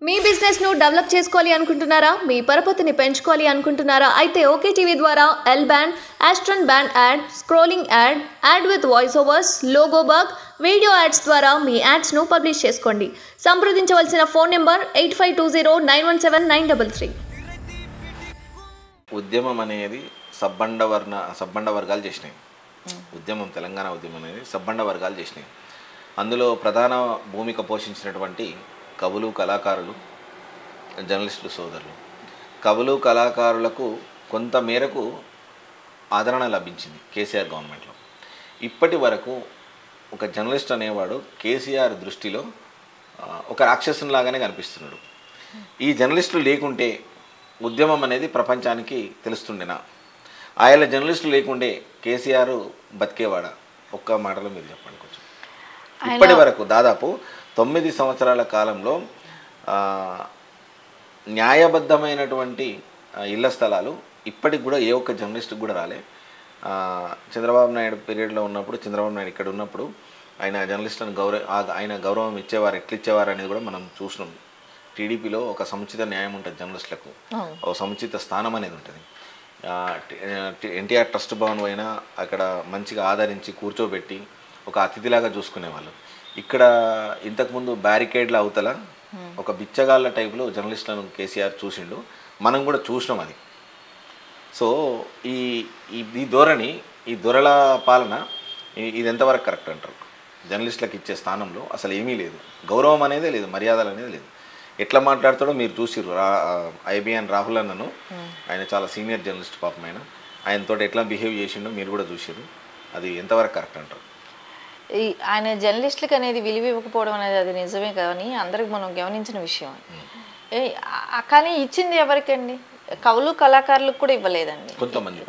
మీ business ను develop చేసుకోవాలి అనుకుంటున్నారా? మీ పరపతిని పెంచుకోవాలి అనుకుంటున్నారా? అయితే ఓకే టీవీ ద్వారా L band, aston band ad, scrolling ad, ad with voice overs, logo bug, video ads ద్వారా మీ యాడ్స్ ను పబ్లిష్ చేసుకోండి. సంప్రదించవలసిన ఫోన్ నెంబర్ 8520917933. ఉద్యమం అనేది సబ్బండ వర్గాలు చేసినాయి. ఉద్యమం తెలంగాణ ఉద్యమం అనేది సబ్బండ వర్గాలు చేసినాయి. అందులో ప్రధాన భూమిక పోషించినటువంటి కవులు, కళాకారులు, జర్నలిస్టులు సోదరులు. కవులు, కళాకారులకు కొంత మేరకు ఆదరణ లభించింది కేసీఆర్ గవర్నమెంట్లో. ఇప్పటి వరకు ఒక జర్నలిస్ట్ అనేవాడు కేసీఆర్ దృష్టిలో ఒక రాక్షసునిలాగానే కనిపిస్తున్నాడు. ఈ జర్నలిస్టులు లేకుంటే ఉద్యమం అనేది ప్రపంచానికి తెలుస్తుండేనా? ఆయన జర్నలిస్టులు లేకుంటే కేసీఆర్ బతికేవాడా? ఒక్క మాటలో మీరు చెప్పండి కొంచెం. ఇప్పటి వరకు దాదాపు 9 సంవత్సరాల కాలంలో న్యాయబద్ధమైనటువంటి ఇళ్ల స్థలాలు ఇప్పటికి కూడా ఏ ఒక్క జర్నలిస్ట్కి కూడా రాలే. చంద్రబాబు నాయుడు పీరియడ్లో ఉన్నప్పుడు, చంద్రబాబు నాయుడు ఇక్కడ ఉన్నప్పుడు ఆయన జర్నలిస్టులను ఆయన గౌరవం ఇచ్చేవారు, ఎట్లా ఇచ్చేవారు అనేది కూడా మనం చూసినాం. టీడీపీలో ఒక సముచిత న్యాయం ఉంటుంది, జర్నలిస్టులకు ఒక సముచిత స్థానం అనేది ఉంటుంది. ఎన్టీఆర్ ట్రస్ట్ భవన్ అయినా అక్కడ మంచిగా ఆదరించి కూర్చోబెట్టి ఒక అతిథిలాగా చూసుకునేవాళ్ళు. ఇక్కడ ఇంతకుముందు బ్యారికేడ్ల అవతల ఒక బిచ్చగాళ్ళ టైపులో జర్నలిస్టులను కేసీఆర్ చూసిండు, మనం కూడా చూసినాం అది. సో ఈ ధోరణి, ఈ దొరల పాలన ఇది ఎంతవరకు కరెక్ట్ అంటారు? జర్నలిస్టులకు ఇచ్చే స్థానంలో అసలు ఏమీ లేదు, గౌరవం అనేదే లేదు, మర్యాదలు అనేది లేదు. ఎట్లా మాట్లాడతాడో మీరు చూసిర్రు. ఐబిఎన్ రాహుల్ అన్నను, ఆయన చాలా సీనియర్ జర్నలిస్ట్ పాపం, ఆయనతో ఎట్లా బిహేవ్ చేసిండో మీరు కూడా చూసిర్రు. అది ఎంతవరకు కరెక్ట్ అంటారు? ఆయన జర్నలిస్టులకు అనేది విలువ ఇవ్వకపోవడం అనేది అది నిజమే, కానీ అందరికి మనం గమనించిన విషయం. కానీ ఇచ్చింది ఎవరికండి? కవులు, కళాకారులకు కూడా ఇవ్వలేదండి.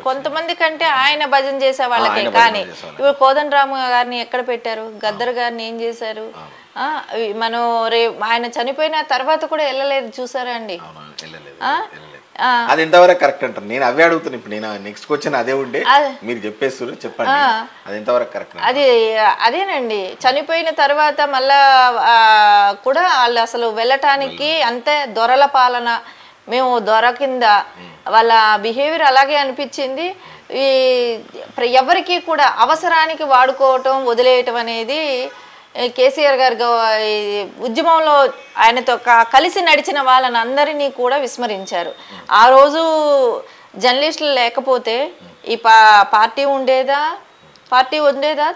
కొంతమంది కంటే ఆయన భజన చేసే వాళ్ళకే. కానీ ఇప్పుడు కోదండరామ గారిని ఎక్కడ పెట్టారు? గద్దర్ గారిని ఏం చేశారు? మనం ఆయన చనిపోయిన తర్వాత కూడా వెళ్ళలేదు, చూసారా అండి? అది ఎంతవరకు కరెక్ట్ అంటారు? నేను అవే అడుగుతున్నాను. ఇప్పుడు నేను నెక్స్ట్ క్వశ్చన్ అదే ఉండే, మీరు చెప్పేస్తారు, చెప్పండి. అది ఎంతవరకు కరెక్ట్? అదేనండి, చనిపోయిన తర్వాత మళ్ళా కూడా వాళ్ళు అసలు వెళ్ళటానికి అంతే దొరల పాలన, మేము దొర కింద, వాళ్ళ బిహేవియర్ అలాగే అనిపించింది. ఈ ఎవరికి కూడా అవసరానికి వాడుకోవటం, వదిలేయటం అనేది కేసీఆర్ గారు ఉద్యమంలో ఆయనతో కలిసి నడిచిన వాళ్ళని అందరినీ కూడా విస్మరించారు. ఆ రోజు జర్నలిస్టులు లేకపోతే ఈ పార్టీ ఉండేదా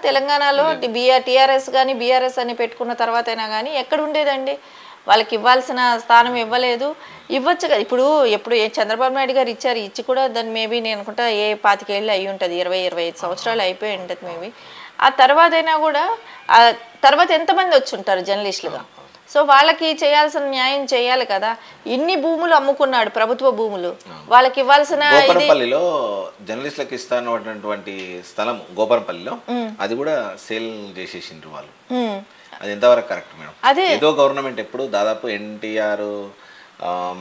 తెలంగాణలో? టీఆర్ఎస్ కానీ బీఆర్ఎస్ అని పెట్టుకున్న తర్వాత అయినా కానీ ఎక్కడ ఉండేదండి? వాళ్ళకి ఇవ్వాల్సిన స్థానం ఇవ్వలేదు. ఇవ్వచ్చు కదా. ఇప్పుడు చంద్రబాబు నాయుడు గారు ఇచ్చారు, ఇచ్చి కూడా దాన్ని మేబీ నేను అనుకుంటా 25 ఏళ్ళు అయ్యి ఉంటుంది, 20-25 సంవత్సరాలు అయిపోయి ఉంటుంది మేబీ. ఆ తర్వాత అయినా కూడా తర్వాత ఎంతమంది వచ్చి ఉంటారు జర్నలిస్టులుగా? సో వాళ్ళకి చేయాల్సిన న్యాయం చేయాలి కదా. ఇన్ని భూములు అమ్ముకున్నాడు, ప్రభుత్వ భూములు, వాళ్ళకి ఇవ్వాల్సిన. గోపనపల్లిలో జర్నలిస్టులకు ఇస్తానటువంటి స్థలం గోపనపల్లిలో అది కూడా సేల్ చేసేసిండ్రు వాళ్ళు. అది ఎంతవరకు కరెక్ట్ మేడం? అదే ఏదో గవర్నమెంట్ ఎప్పుడు దాదాపు ఎన్టీఆర్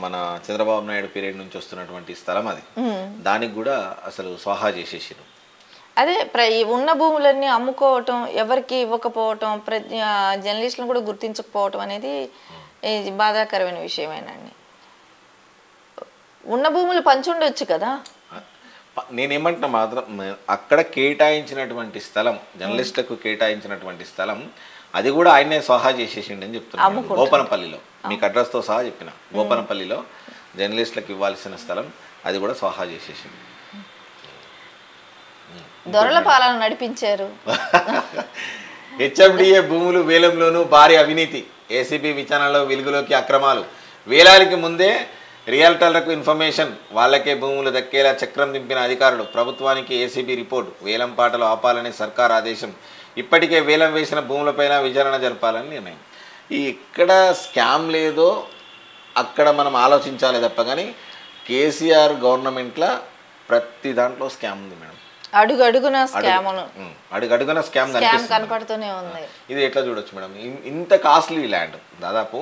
మన చంద్రబాబు నాయుడు పీరియడ్ నుంచి వస్తున్నటువంటి స్థలం అది, దానికి కూడా అసలు స్వాహా చేసేసారు. అదే ఉన్న భూములన్నీ అమ్ముకోవటం, ఎవరికి ఇవ్వకపోవటం, జర్నలిస్టులను కూడా గుర్తించకపోవటం అనేది బాధాకరమైన విషయమేనండి. ఉన్న భూములు పంచుండొచ్చు కదా. నేనేమంటున్నా మాత్రం, అక్కడ కేటాయించినటువంటి స్థలం, జర్నలిస్టులకు కేటాయించినటువంటి స్థలం, అది కూడా ఆయనే స్వాహా చేసేసిండి అని చెప్తున్నాను. గోపనపల్లిలో మీకు అడ్రస్తో సహా చెప్పిన, గోపనపల్లిలో జర్నలిస్టులకు ఇవ్వాల్సిన స్థలం అది కూడా స్వాహా చేసేసింది. దొరల పాలన నడిపించారు. హెచ్ఎండిఏ భూములు వేలంలోనూ భారీ అవినీతి, ఏసీబీ విచారణలో వెలుగులోకి అక్రమాలు. వేలానికి ముందే రియల్టర్లకు ఇన్ఫర్మేషన్, వాళ్ళకే భూములు దక్కేలా చక్రం దింపిన అధికారులు. ప్రభుత్వానికి ఏసీబీ రిపోర్టు, వేలం పాటలు ఆపాలని సర్కార్ ఆదేశం. ఇప్పటికే వేలం వేసిన భూములపైన విచారణ జరపాలని నిర్ణయం. ఇక్కడ స్కామ్ లేదో అక్కడ మనం ఆలోచించాలి తప్ప, కానీ కేసీఆర్ గవర్నమెంట్లో ప్రతి దాంట్లో స్కామ్ ఉంది మేడం. అడుగడుగున స్కామ్ కనపడుతూనే ఉంది. ఇది ఎట్లా చూడొచ్చు మేడం? ఇంత కాస్ట్లీ ల్యాండ్, దాదాపు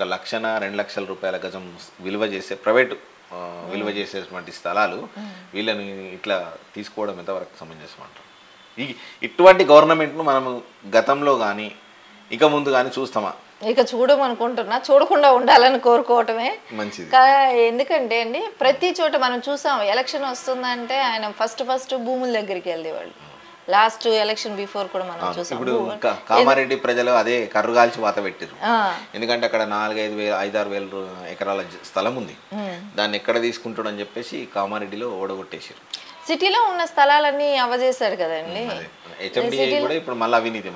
1,00,000-2 లక్షల రూపాయల గజం విలువ చేసే, ప్రైవేటు విలువ చేసేటువంటి స్థలాలు వీళ్ళని ఇట్లా తీసుకోవడం ఎంతవరకు సమంజసం అంటారు? ఇటువంటి గవర్నమెంట్ను మనము గతంలో కానీ ఇక ముందు కానీ చూస్తామా? ఇక చూడమనుకుంటున్నా, చూడకుండా ఉండాలని కోరుకోవటమే మంచిది. ఎందుకంటే అండి ప్రతి చోట మనం చూసాం ఎలక్షన్ వస్తుందంటే ఆయన ఫస్ట్ భూముల దగ్గరికి వెళ్ళేవాళ్ళు. లాస్ట్ ఎలక్షన్ బిఫోర్ కూడా మనం చూసాం. ఇప్పుడు కామారెడ్డి ప్రజలు అదే కర్రుగాల్చి వాత పెట్టారు. ఎందుకంటే అక్కడ 4-5 వేల ఎకరాల స్థలం ఉంది, దాన్ని ఎక్కడ తీసుకుంటాడని చెప్పేసి కామారెడ్డిలో ఓడగొట్టేసారు. సిటీలో ఉన్న స్థలాలన్నీ అవజేశాడు కదండి. హెచ్ఎండిఏ కూడా ఇప్పుడు మళ్ళీ అవినీతి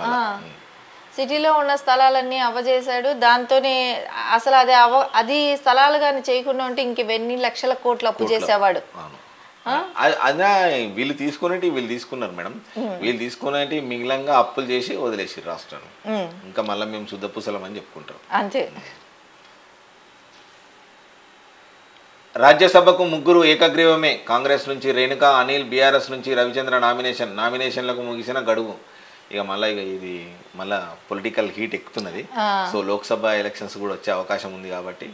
సిటీలో ఉన్న స్థలాలన్నీ అవజేశాడు. దాంతోనే అసలు అది స్థలాలు కానీ చేయకుండా ఉంటే ఇంకెన్ని లక్షల కోట్లు అప్పు చేసేవాడు. అదే వీళ్ళు తీసుకున్నారు మేడం. వీళ్ళు తీసుకునేటి మిగిలంగా అప్పులు చేసి వదిలేసి రాష్ట్రాన్ని. ఇంకా మళ్ళీ మేము శుద్ధపూసలం అని చెప్పుకుంటాం అంతే. రాజ్యసభకు 3 ఏకగ్రీవమే. కాంగ్రెస్ నుంచి రేణుకా, అనిల్, బీఆర్ఎస్ నుంచి రవిచంద్ర నామినేషన్లకు ముగిసిన గడువు. ఇక ఇది మళ్ళా పొలిటికల్ హీట్ ఎక్కుతున్నది. సో లోక్సభ ఎలక్షన్స్ కూడా వచ్చే అవకాశం ఉంది కాబట్టి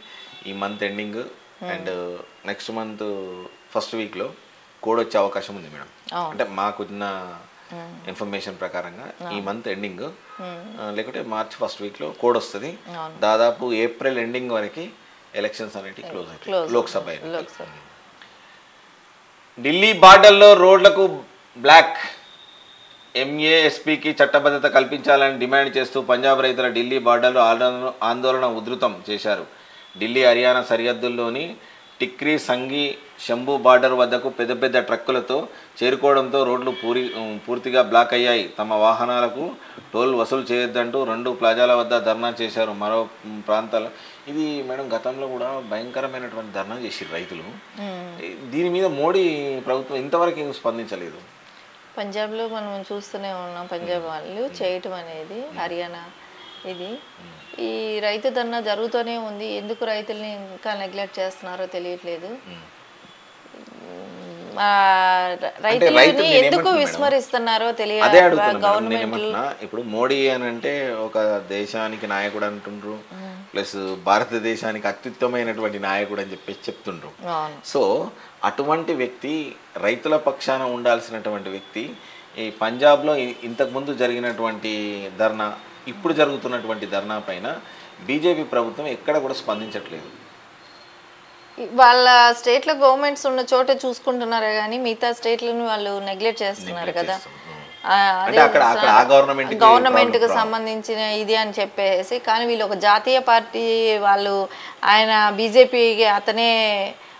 ఈ month ending and next month first వీక్లో కోడ్ వచ్చే అవకాశం ఉంది మేడం. అంటే మాకున్న ఇన్ఫర్మేషన్ ప్రకారంగా ఈ మంత్ ఎండింగ్ లేకుంటే మార్చ్ ఫస్ట్ వీక్లో కోడ్ వస్తుంది. దాదాపు ఏప్రిల్ ఎండింగ్ వరకు ఎలక్షన్స్ అనేవి క్లోజ్ అవుతాయి లోక్సభ. ఢిల్లీ బార్డర్లో రోడ్లకు బ్లాక్. ఎంఏఎస్పీకి చట్టబద్ధత కల్పించాలని డిమాండ్ చేస్తూ పంజాబ్ రైతుల ఢిల్లీ బార్డర్లో ఆందోళన ఉధృతం చేశారు. ఢిల్లీ హర్యానా సరిహద్దుల్లోని టిక్రీ, సంఘీ, శంభు బార్డర్ వద్దకు పెద్ద ట్రక్కులతో చేరుకోవడంతో రోడ్లు పూర్తిగా బ్లాక్ అయ్యాయి. తమ వాహనాలకు టోల్ వసూలు చేయొద్దంటూ 2 ప్లాజాల వద్ద ధర్నా చేశారు. మరో ప్రాంతాల ఇది మేడం గతంలో కూడా భయంకరమైనటువంటి ధర్నా చేసారు రైతులు. దీని మీద మోడీ ప్రభుత్వం ఇంతవరకు స్పందించలేదు. పంజాబ్లో మనం చూస్తూనే ఉన్నాం, పంజాబ్ వాళ్ళు చేయటం అనేది. హర్యానా ఇది ఈ రైతు ధర్నా జరుగుతూనే ఉంది. ఎందుకు రైతుల్ని ఇంకా నెగ్లెక్ట్ చేస్తున్నారో తెలియట్లేదు. రైతులని ఎందుకు విస్మరిస్తున్నారో తెలియదు గవర్నమెంట్. ఇప్పుడు మోడీ అని అంటే ఒక దేశానికి నాయకుడు అంటుండ్రు, ప్లస్ భారతదేశానికి అత్యుత్తమైనటువంటి నాయకుడు అని చెప్పేసి చెప్తుండ్రు. సో అటువంటి వ్యక్తి, రైతుల పక్షాన ఉండాల్సినటువంటి వ్యక్తి ఈ పంజాబ్లో ఇంతకుముందు జరిగినటువంటి ధర్నా, ఇప్పుడు జరుగుతున్నటువంటి ధర్నా పైన బీజేపీ ప్రభుత్వం ఎక్కడ కూడా స్పందించట్లేదు. వాళ్ళ స్టేట్లో గవర్నమెంట్స్ ఉన్న చోట చూసుకుంటున్నారే కానీ మిగతా స్టేట్లను వాళ్ళు నెగ్లెక్ట్ చేస్తున్నారు కదా. గవర్నమెంట్కి సంబంధించిన ఇది అని చెప్పేసి. కానీ వీళ్ళు ఒక జాతీయ పార్టీ వాళ్ళు, ఆయన బీజేపీకి అతనే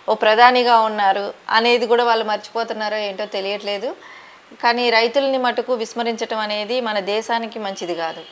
ఓ ప్రధానిగా ఉన్నారు అనేది కూడా వాళ్ళు మర్చిపోతున్నారో ఏంటో తెలియట్లేదు. కానీ రైతుల్ని మటుకు విస్మరించడం అనేది మన దేశానికి మంచిది కాదు.